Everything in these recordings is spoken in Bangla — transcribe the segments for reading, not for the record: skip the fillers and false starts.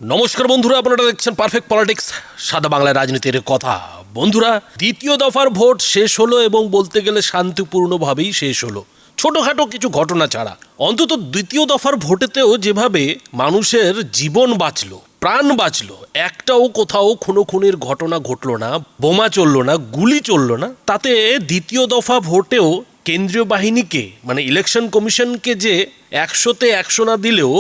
নমস্কার বন্ধুরা, আপনারা দেখছেন পারফেক্ট পলিটিক্স, সাদা বাংলায় রাজনীতির কথা। বন্ধুরা, দ্বিতীয় দফার ভোট শেষ হলো এবং বলতে গেলে শান্তিপূর্ণভাবেই শেষ হলো, ছোটোখাটো কিছু ঘটনা ছাড়া। অন্তত দ্বিতীয় দফার ভোটেতেও যেভাবে মানুষের জীবন বাঁচলো, প্রাণ বাঁচলো, একটাও কোথাও খুনোখুনির ঘটনা ঘটলো না, বোমা চললো না, গুলি চললো না, তাতে দ্বিতীয় দফা ভোটেও কেন্দ্রীয় বাহিনীকে মানে ইলেকশন কমিশনকে যে 100তে 100 না দিলেও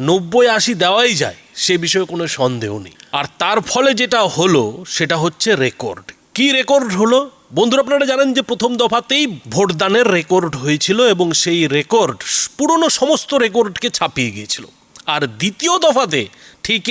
90-80 দেওয়াই যায়, সে বিষয়ে কোনো সন্দেহ নেই। আর তার ফলে যেটা হলো সেটা হচ্ছে রেকর্ড। কি রেকর্ড হলো বন্ধুরা? আপনারা জানেন যে প্রথম দফাতেই ভোটদানের রেকর্ড হয়েছিল এবং সেই রেকর্ড পুরনো সমস্ত রেকর্ডকে ছাপিয়ে গিয়েছিল। আর দ্বিতীয় দফাতে ঠিক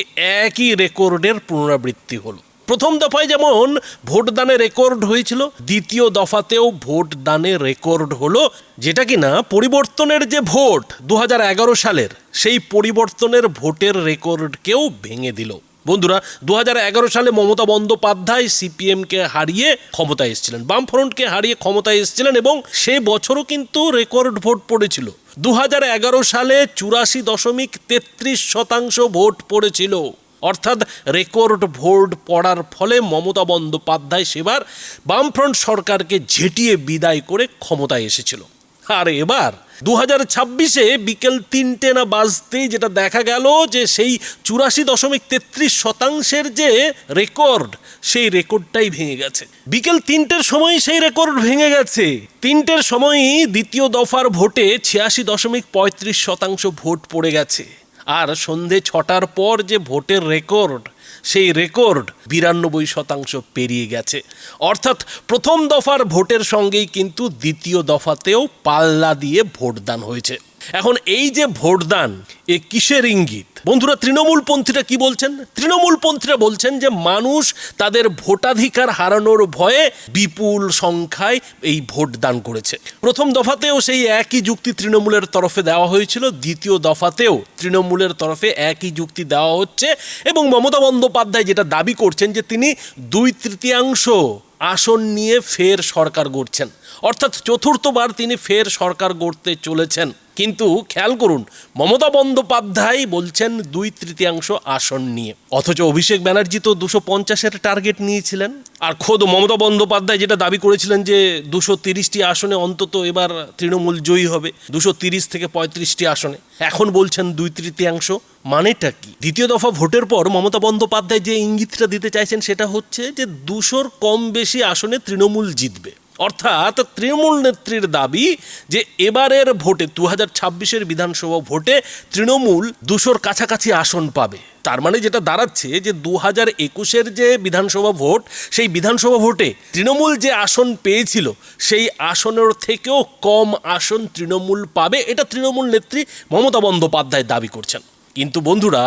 একই রেকর্ডের পুনরাবৃত্তি হলো। প্রথম দফায় যেমন ভোটদানে রেকর্ড হয়েছিল, দ্বিতীয় দফাতেও ভোটদানে রেকর্ড হলো, যেটা কিনা পরিবর্তনের যে ভোট 2011 সালের, সেই পরিবর্তনের ভোটের রেকর্ডকেও ভেঙে দিল। বন্ধুরা, 2011 সালে মমতা বন্দ্যোপাধ্যায় সিপিএমকে হারিয়ে ক্ষমতায় এসেছিলেন, বামফ্রন্টকে হারিয়ে ক্ষমতায় এসেছিলেন এবং সে বছরও কিন্তু রেকর্ড ভোট পড়েছিল। 2011 সালে 84.33% ভোট পড়েছিল, অর্থাৎ রেকর্ড ভোট পড়ার ফলে মমতা বন্দ্যোপাধ্যায় সেবার বামফ্রন্ট সরকারকে ঝেঁটিয়ে বিদায় করে ক্ষমতায় এসেছিল। আর এবার 2026-এ বিকেল 3টে না বাজতেই যেটা দেখা গেল যে সেই 84.33%-এর যে রেকর্ড, সেই রেকর্ডটাই ভেঙে গেছে। বিকেল 3টের সময় সেই রেকর্ড ভেঙে গেছে। 3টের সময়ই দ্বিতীয় দফার ভোটে 86.35% ভোট পড়ে গেছে। আর সন্ধে 6টার পর যে ভোটের রেকর্ড, সেই রেকর্ড 92% পেরিয়ে গেছে। অর্থাৎ প্রথম দফার ভোটের সঙ্গেই কিন্তু দ্বিতীয় দফাতেও পাল্লা দিয়ে ভোটদান হয়েছে। এখন এই যে ভোটদান, এ কিসের ইঙ্গিত? বন্ধুরা, তৃণমূলপন্থীরা কি বলছেন? তৃণমূলপন্থীরা বলছেন যে মানুষ তাদের ভোটাধিকার হারানোর ভয়ে বিপুল সংখ্যায় এই ভোটদান করেছে। প্রথম দফাতেও সেই একই যুক্তি তৃণমূলের তরফে দেওয়া হয়েছিল, দ্বিতীয় দফাতেও তৃণমূলের তরফে একই যুক্তি দেওয়া হচ্ছে এবং মমতা বন্দ্যোপাধ্যায় যেটা দাবি করছেন যে তিনি 2/3 আসন নিয়ে ফের সরকার গড়ছেন, অর্থাৎ চতুর্থবার তিনি ফের সরকার গড়তে চলেছেন। কিন্তু খেয়াল করুন, মমতা বন্দ্যোপাধ্যায় বলছেন 2/3 আসন নিয়ে, অথচ অভিষেক ব্যানার্জি তো 250-এর টার্গেট নিয়েছিলেন। আর খোদ মমতা বন্দ্যোপাধ্যায় যেটা দাবি করেছিলেন যে 230টি আসনে অন্তত এবার তৃণমূল জয়ী হবে, 230 থেকে 35টি আসনে, এখন বলছেন 2/3। মানেটা কি? দ্বিতীয় দফা ভোটের পর মমতা বন্দ্যোপাধ্যায় যে ইঙ্গিতটা দিতে চাইছেন সেটা হচ্ছে যে 200-র কম বেশি আসনে তৃণমূল জিতবে। অর্থাৎ তৃণমূল নেত্রীর দাবি যে এবারের ভোটে 2026-এর বিধানসভা ভোটে তৃণমূল 200-র কাছাকাছি আসন পাবে। তার মানে যেটা দাঁড়াচ্ছে যে 2021-এর যে বিধানসভা ভোট, সেই বিধানসভা ভোটে তৃণমূল যে আসন পেয়েছিল সেই আসনের থেকেও কম আসন তৃণমূল পাবে, এটা তৃণমূল নেত্রী মমতা বন্দ্যোপাধ্যায় দাবি করছেন। কিন্তু বন্ধুরা,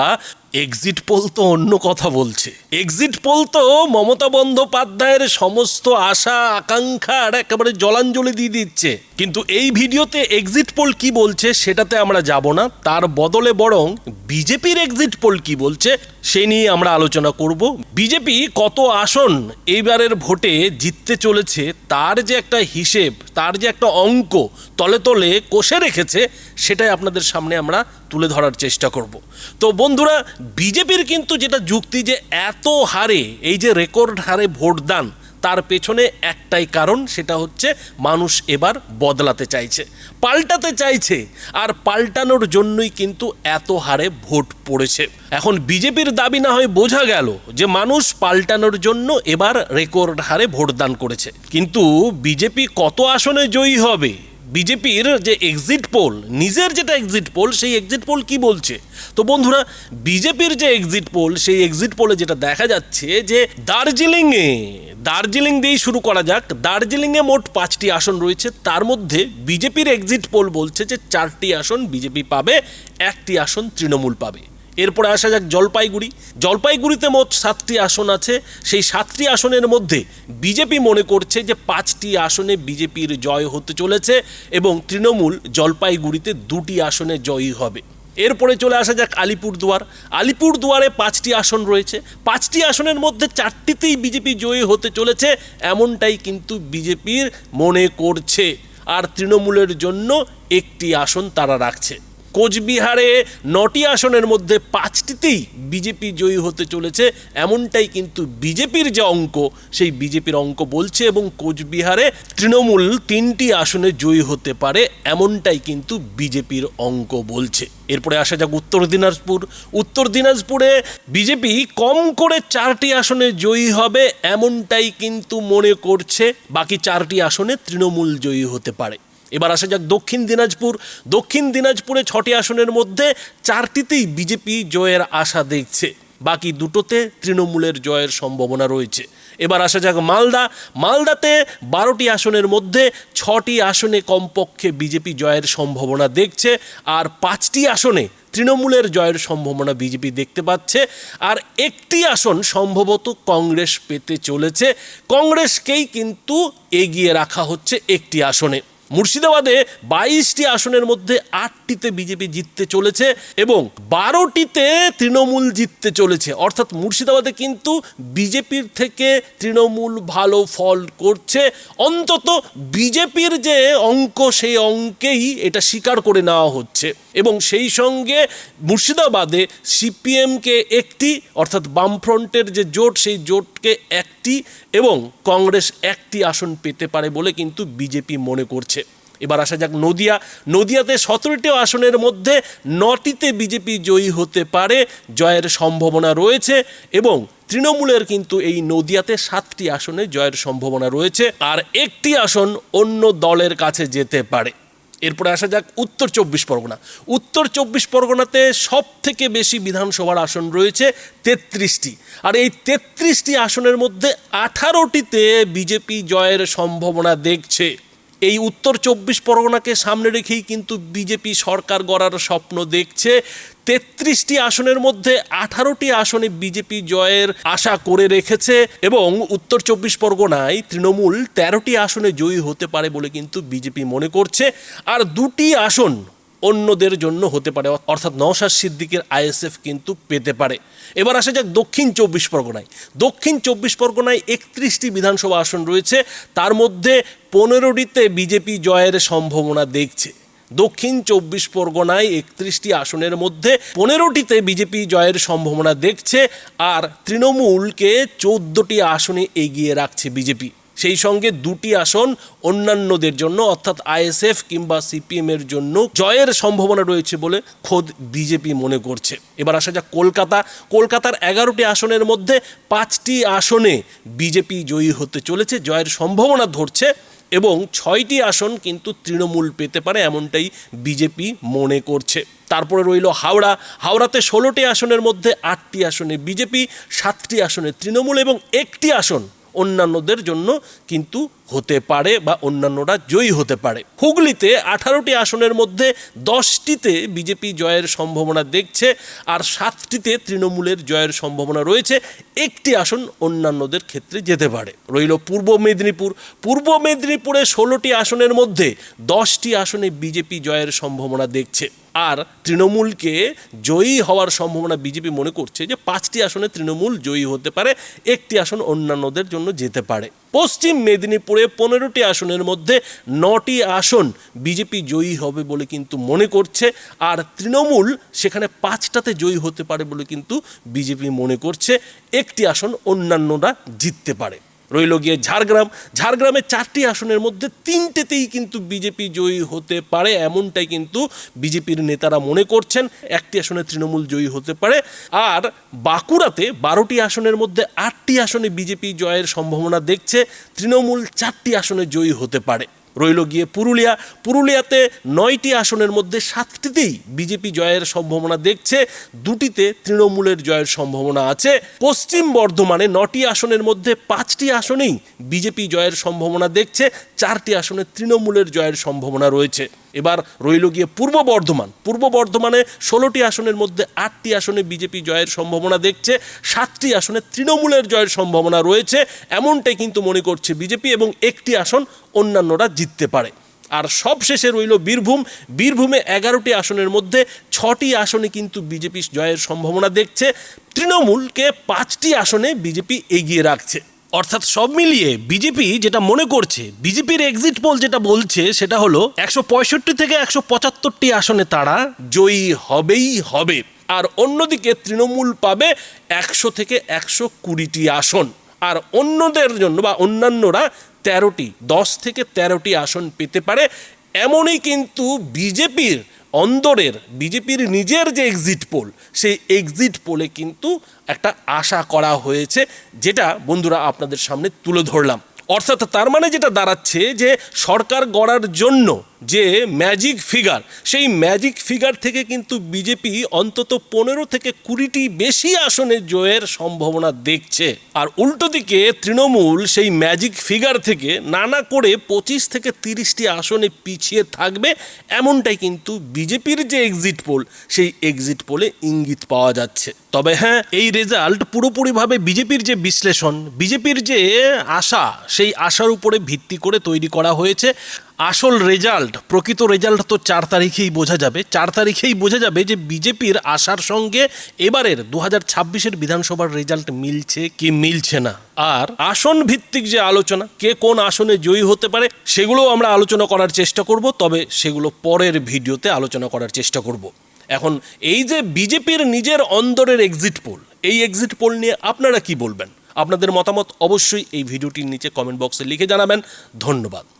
এক্সিট পোল তো অন্য কথা বলছে। এক্সিট পোল তো মমতা বন্দ্যোপাধ্যায়ের সমস্ত আশা আকাঙ্ক্ষার একেবারে জলাঞ্জলি দিয়ে দিচ্ছে। কিন্তু এই ভিডিওতে এক্সিট পোল কি বলছে সেটাতে আমরা যাব না, তার বদলে বরং বিজেপির এক্সিট পোল কি বলছে সে নিয়ে আমরা আলোচনা করব। বিজেপি কত আসন এইবারের ভোটে জিততে চলেছে তার যে একটা হিসেব, তার যে একটা অঙ্ক তলে তলে কষে রেখেছে, সেটাই আপনাদের সামনে আমরা তুলে ধরার চেষ্টা করব। তো বন্ধুরা, বিজেপির কিন্তু যেটা যুক্তি যে এত হারে, এই যে রেকর্ড হারে ভোটদান, তার পেছনে একটাই কারণ, সেটা হচ্ছে মানুষ এবার বদলাতে চাইছে, পাল্টাতে চাইছে, আর পাল্টানোর জন্যই কিন্তু এত হারে ভোট পড়েছে। এখন বিজেপির দাবি না হয় বোঝা গেল যে মানুষ পাল্টানোর জন্য এবার রেকর্ড হারে ভোটদান করেছে, কিন্তু বিজেপি কত আসনে জয়ী হবে? বিজেপির যে এক্সিট পোল, নিজের যেটা এক্সিট পোল, সেই এক্সিট পোল কি বলছে? তো বন্ধুরা, বিজেপির যে এক্সিট পোল, সেই এক্সিট পোলে যেটা দেখা যাচ্ছে যে দার্জিলিং দিয়েই শুরু করা যাক। দার্জিলিংয়ে মোট 5টি আসন রয়েছে, তার মধ্যে বিজেপির এক্সিট পোল বলছে যে 4টি আসন বিজেপি পাবে, 1টি আসন তৃণমূল পাবে। এরপরে আসা যাক জলপাইগুড়িতে মোট 7টি আসন আছে। সেই 7টি আসনের মধ্যে বিজেপি মনে করছে যে 5টি আসনে বিজেপির জয় হতে চলেছে এবং তৃণমূল জলপাইগুড়িতে 2টি আসনে জয়ী হবে। এরপরে চলে আসা যাক আলিপুরদুয়ারে 5টি আসন রয়েছে, 5টি আসনের মধ্যে 4টিতেই বিজেপি জয়ী হতে চলেছে, এমনটাই কিন্তু বিজেপির মনে করছে। আর তৃণমূলের জন্য 1টি আসন তারা রাখছে। কোচবিহারে 9টি আসনের মধ্যে 5টিতেই বিজেপি জয়ী হতে চলেছে, এমনটাই কিন্তু বিজেপির যে অঙ্ক সেই বিজেপির অঙ্ক বলছে, এবং কোচবিহারে তৃণমূল 3টি আসনে জয়ী হতে পারে এমনটাই কিন্তু বিজেপির অঙ্ক বলছে। এরপরে আসা যাক উত্তর দিনাজপুর। উত্তর দিনাজপুরে বিজেপি কম করে 4টি আসনে জয়ী হবে এমনটাই কিন্তু মনে করছে, বাকি 4টি আসনে তৃণমূল জয়ী হতে পারে। এবার আসা যাক দক্ষিণ দিনাজপুর। দক্ষিণ দিনাজপুরে 6টি আসনের মধ্যে 4টিতেই বিজেপি জয়ের আশা দেখছে, বাকি 2টোতে তৃণমূলের জয়ের সম্ভাবনা রয়েছে। এবার আসা যাক মালদা। মালদাতে 12টি আসনের মধ্যে 6টি আসনে কমপক্ষে বিজেপি জয়ের সম্ভাবনা দেখছে, আর 5টি আসনে তৃণমূলের জয়ের সম্ভাবনা বিজেপি দেখতে পাচ্ছে, আর একটি আসন সম্ভবত কংগ্রেস পেতে চলেছে। কংগ্রেসকেই কিন্তু এগিয়ে রাখা হচ্ছে একটি আসনে। মুর্শিদাবাদে 22টি আসনের মধ্যে 8টিতে বিজেপি জিততে চলেছে এবং 12টিতে তৃণমূল জিততে চলেছে। অর্থাৎ মুর্শিদাবাদে কিন্তু বিজেপির থেকে তৃণমূল ভালো ফল করছে। অন্তত বিজেপির যে অঙ্ক সেই অঙ্কেই এটা স্বীকার করে নেওয়া হচ্ছে, এবং সেই সঙ্গে মুর্শিদাবাদে সিপিএমকে একটি, অর্থাৎ বামফ্রন্টের যে জোট সেই জোটকে একটি, এবং কংগ্রেস একটি আসন পেতে পারে বলে কিন্তু বিজেপি মনে করছে। এবার আসা যাক নদিয়া। নদিয়াতে 17টি আসনের মধ্যে 9টিতে বিজেপি জয়ী হতে পারে, জয়ের সম্ভাবনা রয়েছে, এবং তৃণমূলের কিন্তু এই নদিয়াতে 7টি আসনে জয়ের সম্ভাবনা রয়েছে, আর একটি আসন অন্য দলের কাছে যেতে পারে। এরপরে আসা যাক উত্তর 24 পরগনা। উত্তর 24 পরগনাতে সব থেকে বেশি বিধানসভার আসন রয়েছে 33টি, আর এই 33টি আসনের মধ্যে 18টিতে বিজেপি জয়ের সম্ভাবনা দেখছে। এই উত্তর 24 পরগনাকে সামনে রেখেই কিন্তু বিজেপি সরকার গড়ার স্বপ্ন দেখছে। 33টি আসনের মধ্যে 18টি আসনে বিজেপি জয়ের আশা করে রেখেছে, এবং উত্তর 24 পরগনায় তৃণমূল 13টি আসনে জয়ী হতে পারে বলে কিন্তু বিজেপি মনে করছে, আর 2টি আসন অন্যদের জন্য হতে পারে, অর্থাৎ নওশাদ সিদ্দিকের আইএসএফ কিন্তু পেতে পারে। এবার আসা যাক দক্ষিণ 24 পরগনায়। দক্ষিণ 24 পরগনায় 31টি বিধানসভা আসন রয়েছে, তার মধ্যে 15টিতে বিজেপি জয়ের সম্ভাবনা দেখছে। দক্ষিণ 24 পরগনায় 31টি আসনের মধ্যে 15টিতে বিজেপি জয়ের সম্ভাবনা দেখছে, আর তৃণমূলকে 14টি আসনে এগিয়ে রাখছে বিজেপি। সেই সঙ্গে 2টি আসন অন্যান্যদের জন্য, অর্থাৎ আইএসএফ কিংবা সিপিএমের জন্য জয়ের সম্ভাবনা রয়েছে বলে খোদ বিজেপি মনে করছে। এবার আসা যাক কলকাতা। কলকাতার 11টি আসনের মধ্যে 5টি আসনে বিজেপি জয়ী হতে চলেছে, জয়ের সম্ভাবনা ধরছে, এবং 6টি আসন কিন্তু তৃণমূল পেতে পারে এমনটাই বিজেপি মনে করছে। তারপরে রইল হাওড়া। হাওড়াতে 16টি আসনের মধ্যে 8টি আসনে বিজেপি, 7টি আসনে তৃণমূল, এবং একটি আসন অন্যান্যদের জন্য কিন্তু হতে পারে বা অন্যান্যরা জয়ী হতে পারে। হুগলিতে 18টি আসনের মধ্যে 10টিতে বিজেপি জয়ের সম্ভাবনা দেখছে, আর 7টিতে তৃণমূলের জয়ের সম্ভাবনা রয়েছে, একটি আসন অন্যান্যদের ক্ষেত্রে যেতে পারে। রইল পূর্ব মেদিনীপুর। পূর্ব মেদিনীপুরে 16টি আসনের মধ্যে 10টি আসনে বিজেপি জয়ের সম্ভাবনা দেখছে, আর তৃণমূলকে জয়ী হওয়ার সম্ভাবনা বিজেপি মনে করছে যে 5টি আসনে তৃণমূল জয়ী হতে পারে, একটি আসন অন্যান্যদের জন্য যেতে পারে। পশ্চিম মেদিনীপুরে 15টি আসনের মধ্যে 9টি আসন বিজেপি জয়ী হবে বলে কিন্তু মনে করছে, আর তৃণমূল সেখানে 5টাতে জয়ী হতে পারে বলে কিন্তু বিজেপি মনে করছে, একটি আসন অন্যান্যরা জিততে পারে। রইল গিয়ে ঝাড়গ্রাম। ঝাড়গ্রামে 4টি আসনের মধ্যে 3টেতেই কিন্তু বিজেপি জয়ী হতে পারে এমনটাই কিন্তু বিজেপির নেতারা মনে করছেন, একটি আসনে তৃণমূল জয়ী হতে পারে। আর বাঁকুড়াতে 12টি আসনের মধ্যে 8টি আসনে বিজেপি জয়ের সম্ভাবনা দেখছে, তৃণমূল 4টি আসনে জয়ী হতে পারে। রইল গিয়ে পুরুলিয়া। পুরুলিয়াতে 9টি আসনের মধ্যে 7টিতেই বিজেপি জয়ের সম্ভাবনা দেখছে, 2টিতে তৃণমূলের জয়ের সম্ভাবনা আছে। পশ্চিম বর্ধমানে 9টি আসনের মধ্যে 5টি আসনেই বিজেপি জয়ের সম্ভাবনা দেখছে, 4টি আসনে তৃণমূলের জয়ের সম্ভাবনা রয়েছে। এবার রইল গিয়ে পূর্ব বর্ধমান। পূর্ব বর্ধমানে 16টি আসনের মধ্যে 8টি আসনে বিজেপি জয়ের সম্ভাবনা দেখছে, 7টি আসনে তৃণমূলের জয়ের সম্ভাবনা রয়েছে এমনটাই কিন্তু মনে করছে বিজেপি, এবং একটি আসন অন্যান্যরা জিততে পারে। আর সবশেষে রইল বীরভূম। বীরভূমে 11টি আসনের মধ্যে 6টি আসনে কিন্তু বিজেপি জয়ের সম্ভাবনা দেখছে, তৃণমূলকে 5টি আসনে বিজেপি এগিয়ে রাখছে। অর্থাৎ সব মিলিয়ে বিজেপি যেটা মনে করছে, বিজেপির এক্সিট পোল যেটা বলছে সেটা হলো 165 থেকে 175টি আসনে তারা জয়ী হবেই হবে। আর অন্যদিকে তৃণমূল পাবে 100 থেকে 120টি আসন, আর অন্যদের জন্য বা অন্যান্যরা 10 থেকে 13টি আসন পেতে পারে। এমনই কিন্তু বিজেপির অন্দরের, বিজেপির নিজের যে এক্সিট পোল, সেই এক্সিট পোলে কিন্তু একটা আশা করা হয়েছে, যেটা বন্ধুরা আপনাদের সামনে তুলে ধরলাম। অর্থাৎ তার মানে যেটা দাঁড়াচ্ছে যে সরকার গড়ার জন্য যে ম্যাজিক ফিগার, সেই ম্যাজিক ফিগার থেকে কিন্তু বিজেপি অন্তত 15 থেকে 20টি বেশি আসনে জয়ের সম্ভাবনা দেখছে। আর উল্টো দিকে তৃণমূল সেই ম্যাজিক ফিগার থেকে নানা করে 25 থেকে 30টি আসনে পিছিয়ে থাকবে, এমনটাই কিন্তু বিজেপির যে এক্সিট পোল, সেই এক্সিট পোলে ইঙ্গিত পাওয়া যাচ্ছে। তবে হ্যাঁ, এই রেজাল্ট পুরোপুরিভাবে বিজেপির যে বিশ্লেষণ, বিজেপির যে আশা, সেই আশার উপরে ভিত্তি করে তৈরি করা হয়েছে। আসল রেজাল্ট, প্রকৃত রেজাল্ট তো 4 তারিখেই বোঝা যাবে। 4 তারিখেই বোঝা যাবে যে বিজেপির আশার সঙ্গে এবারের 2026-এর বিধানসভার রেজাল্ট মিলছে কি মিলছে না। আর আসন ভিত্তিক যে আলোচনা, কে কোন আসনে জয়ী হতে পারে, সেগুলোও আমরা আলোচনা করার চেষ্টা করব, তবে সেগুলো পরের ভিডিওতে আলোচনা করার চেষ্টা করব। এখন এই যে বিজেপির নিজের অন্দরের এক্সিট পোল, এই এক্সিট পোল নিয়ে আপনারা কি বলবেন? আপনাদের মতামত অবশ্যই এই ভিডিওটির নিচে কমেন্ট বক্সে লিখে জানাবেন। ধন্যবাদ।